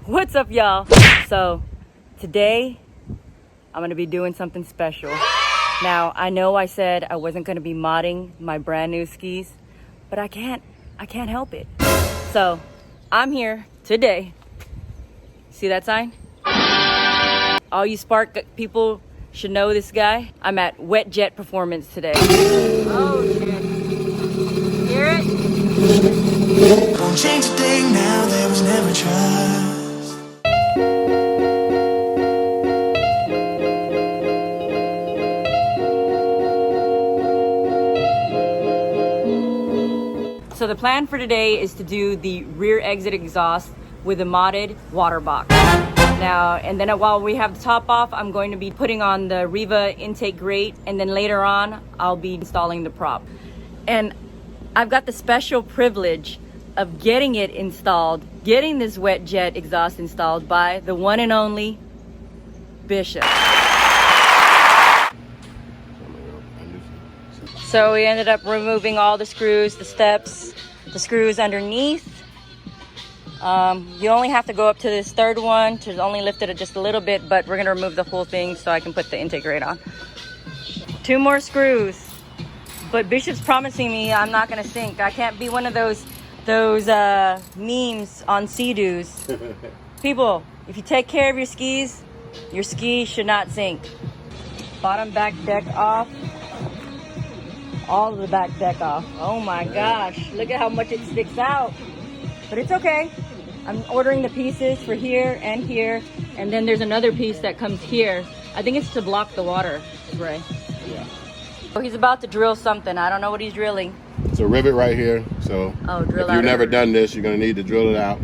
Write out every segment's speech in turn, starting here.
What's up, y'all? So today I'm gonna be doing something special. Now I know I said I wasn't gonna be modding my brand new skis, but I can't help it. So I'm here today. See that sign? All you Spark people should know this guy. I'm at Wet Jet Performance today. Oh shit. Hear it? Won't change a thing now, there was never trust. So the plan for today is to do the rear exit exhaust with a modded water box. Now, and then while we have the top off, I'm going to be putting on the Riva intake grate, and then later on, I'll be installing the prop. And I've got the special privilege of getting it installed, getting this Wet Jet exhaust installed by the one and only Bishop. So we ended up removing all the screws, the steps, the screws underneath. You only have to go up to this third one to only lift it just a little bit, but we're gonna remove the whole thing so I can put the intake grate on. 2 more screws. But Bishop's promising me I'm not gonna sink. I can't be one of those memes on Seadoos. People, if you take care of your skis should not sink. Bottom back deck off. All of the back deck off. Oh my gosh, look at how much it sticks out. But it's okay. I'm ordering the pieces for here, and then there's another piece that comes here. I think it's to block the water spray. Yeah. So he's about to drill something. I don't know what he's drilling. It's a rivet right here. So if you've never done this, you're gonna need to drill it out. Oh,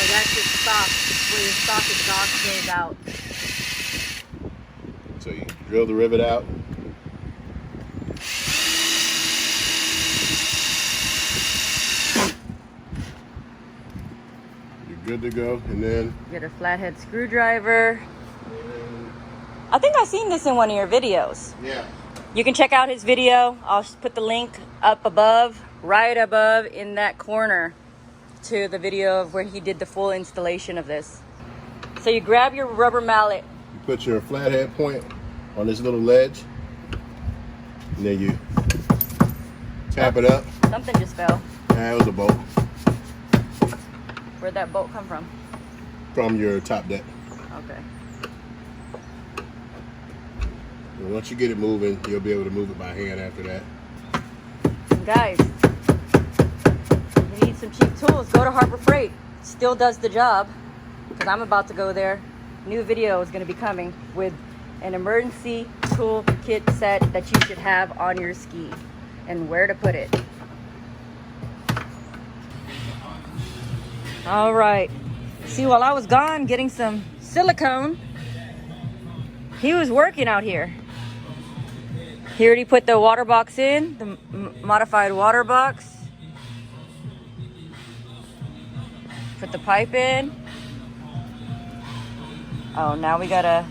that's your stock, where your stock exhaust goes out. So you drill the rivet out. You're good to go, and then get a flathead screwdriver. I think I've seen this in one of your videos. Yeah. You can check out his video. I'll put the link up above, right above in that corner to the video of where he did the full installation of this. So you grab your rubber mallet. You put your flathead point on this little ledge, and then you tap it up. Something just fell. That was a bolt. Where'd that bolt come from? From your top deck. Okay. And once you get it moving, you'll be able to move it by hand after that. Guys, you need some cheap tools. Go to Harbor Freight. Still does the job, because I'm about to go there. New video is going to be coming with an emergency tool kit set that you should have on your ski and where to put it. All right. See, while I was gone getting some silicone, he was working out here. He already put the water box in, the modified water box. Put the pipe in. Oh, now we gotta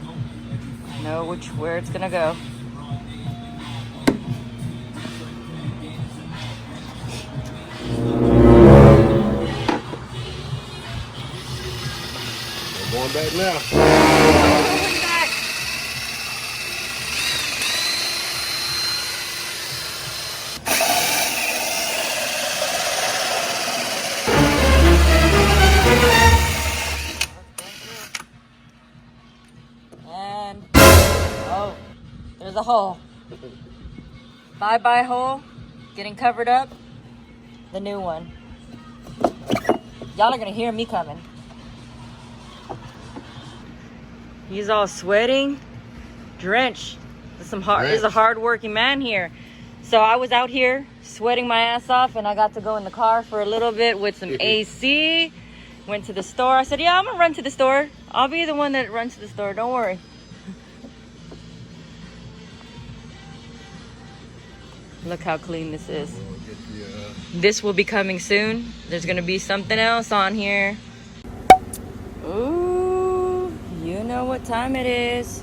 know where it's gonna go. We're going back now. And oh, there's a hole. Bye-bye hole. Getting covered up. The new one. Y'all are gonna hear me coming. He's all sweating, drenched. There's a hard-working man here. So I was out here sweating my ass off, and I got to go in the car for a little bit with some AC. Went to the store. I said, yeah, I'm gonna run to the store. I'll be the one that runs to the store, don't worry. Look how clean this is. This will be coming soon. There's gonna be something else on here. Ooh, you know what time it is.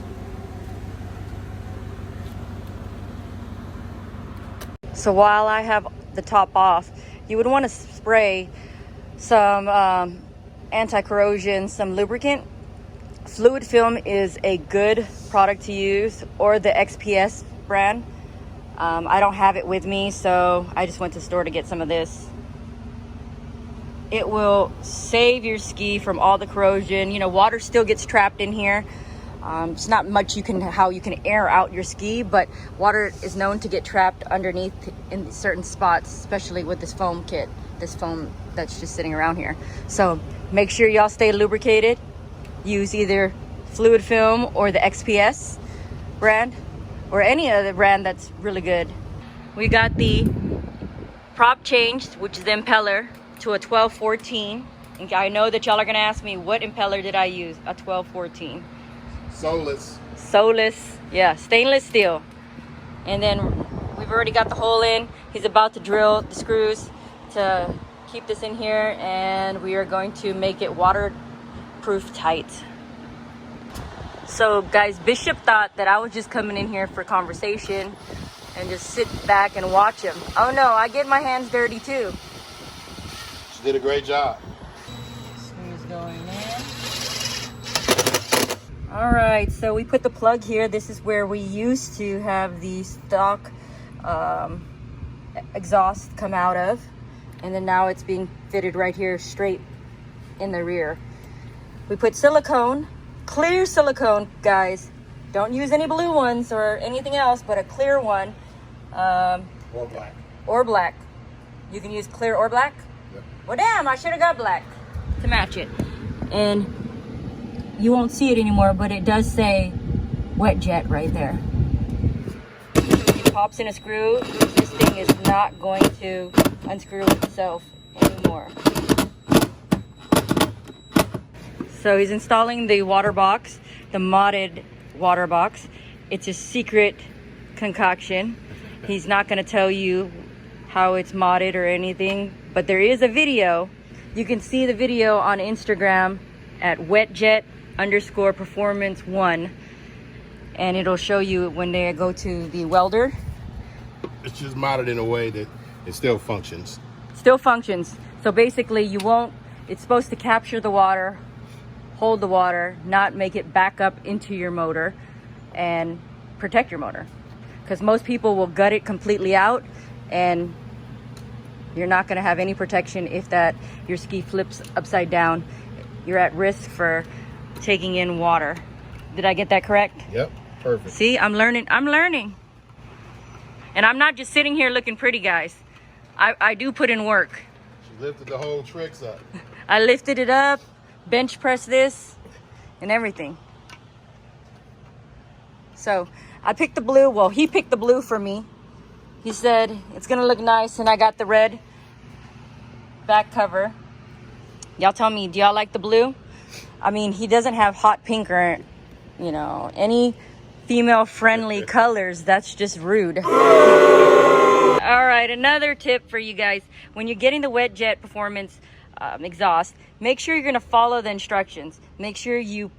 So while I have the top off, you would want to spray some anti-corrosion, some lubricant. Fluid film is a good product to use, or the XPS brand. I don't have it with me, so I just went to the store to get some of this. It will save your ski from all the corrosion. You know, water still gets trapped in here. It's not much how you can air out your ski, but water is known to get trapped underneath in certain spots, especially with this foam kit, this foam that's just sitting around here. So make sure y'all stay lubricated. Use either fluid film or the XPS brand, or any other brand that's really good. We got the prop changed, which is the impeller, to a 1214. And I know that y'all are gonna ask me, what impeller did I use? A 1214. Solus, yeah, stainless steel. And then we've already got the hole in. He's about to drill the screws to keep this in here, and we are going to make it waterproof tight. So guys, Bishop thought that I was just coming in here for conversation and just sit back and watch him. Oh no, I get my hands dirty too. She did a great job. Screws going in. All right, so we put the plug here. This is where we used to have the stock exhaust come out of, and then now it's being fitted right here straight in the rear. We put silicone, clear silicone, guys. Don't use any blue ones or anything else, but a clear one. Or black. Or black. You can use clear or black? Yep. Well, damn, I should have got black to match it. And you won't see it anymore, but it does say wet jet right there. It pops in a screw. This thing is not going to unscrew itself anymore. So he's installing the water box, the modded water box. It's a secret concoction. He's not going to tell you how it's modded or anything, but there is a video. You can see the video on Instagram at wetjet_performance1, and it'll show you when they go to the welder. It's just modded in a way that it still functions. Still functions. So basically it's supposed to capture the water, hold the water, not make it back up into your motor, and protect your motor. Because most people will gut it completely out, and you're not going to have any protection if your ski flips upside down. You're at risk for taking in water. Did I get that correct? Yep, perfect. See, I'm learning. And I'm not just sitting here looking pretty, guys. I do put in work. She lifted the whole Trixx up. I lifted it up, bench pressed this, and everything. So I picked the blue. Well, he picked the blue for me. He said it's gonna look nice, and I got the red back cover. Y'all tell me, do y'all like the blue? I mean, he doesn't have hot pink or, you know, any female-friendly colors. That's just rude. All right, another tip for you guys. When you're getting the Wet Jet Performance exhaust, make sure you're gonna follow the instructions. Make sure you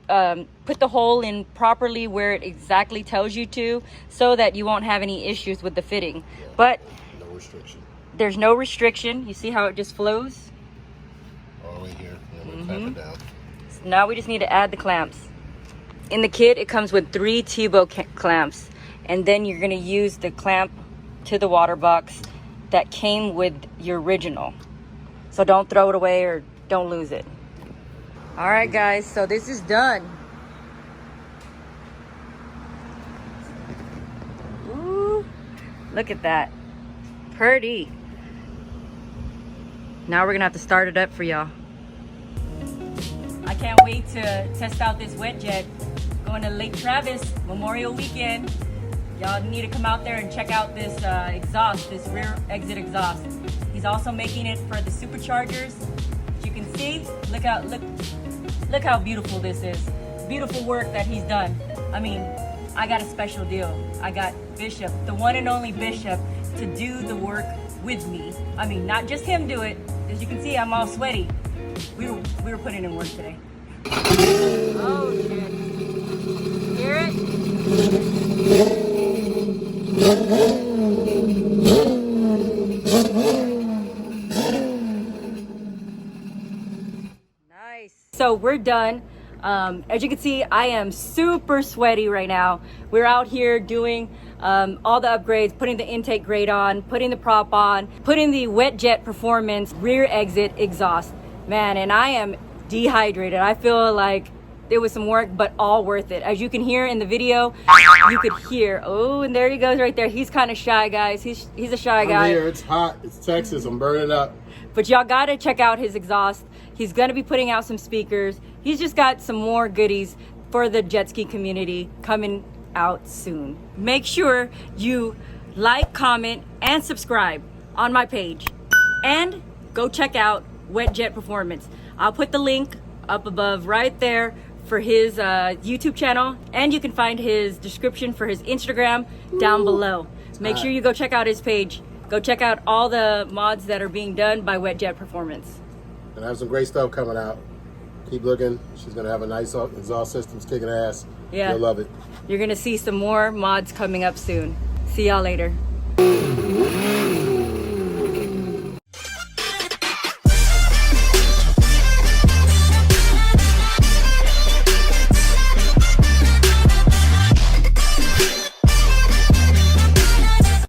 put the hole in properly where it exactly tells you to, so that you won't have any issues with the fitting. Yeah, but no restriction. There's no restriction. You see how it just flows? All the way here, and then clamp it down. So now we just need to add the clamps. In the kit, it comes with 3 T-bow clamps, and then you're gonna use the clamp to the water box that came with your original. So don't throw it away or don't lose it. All right, guys, so this is done. Ooh, look at that. Pretty. Now we're gonna have to start it up for y'all. I can't wait to test out this Wet Jet. Going to Lake Travis Memorial Weekend. Y'all need to come out there and check out this exhaust, this rear exit exhaust. He's also making it for the superchargers. As you can see, look how beautiful this is. Beautiful work that he's done. I mean, I got a special deal. I got Bishop, the one and only Bishop, to do the work with me. I mean, not just him do it. As you can see, I'm all sweaty. We were putting in work today. Oh shit. Hear it? So we're done. As you can see, I am super sweaty right now. We're out here doing all the upgrades, putting the intake grate on, putting the prop on, putting the wet jet performance rear exit exhaust. Man, and I am dehydrated. I feel like it was some work, but all worth it. As you can hear in the video, you could hear, oh, and there he goes right there. He's kind of shy, guys. He's a shy guy. I'm here, it's hot, it's Texas, I'm burning up. But y'all gotta check out his exhaust. He's gonna be putting out some speakers. He's just got some more goodies for the jet ski community coming out soon. Make sure you like, comment, and subscribe on my page. And go check out Wet Jet Performance. I'll put the link up above right there for his YouTube channel, and you can find his description for his Instagram down below. Make sure you go check out his page. Go check out all the mods that are being done by Wet Jet Performance. And I have some great stuff coming out. Keep looking. She's gonna have a nice exhaust system's kicking ass. Yeah. You'll love it. You're gonna see some more mods coming up soon. See y'all later.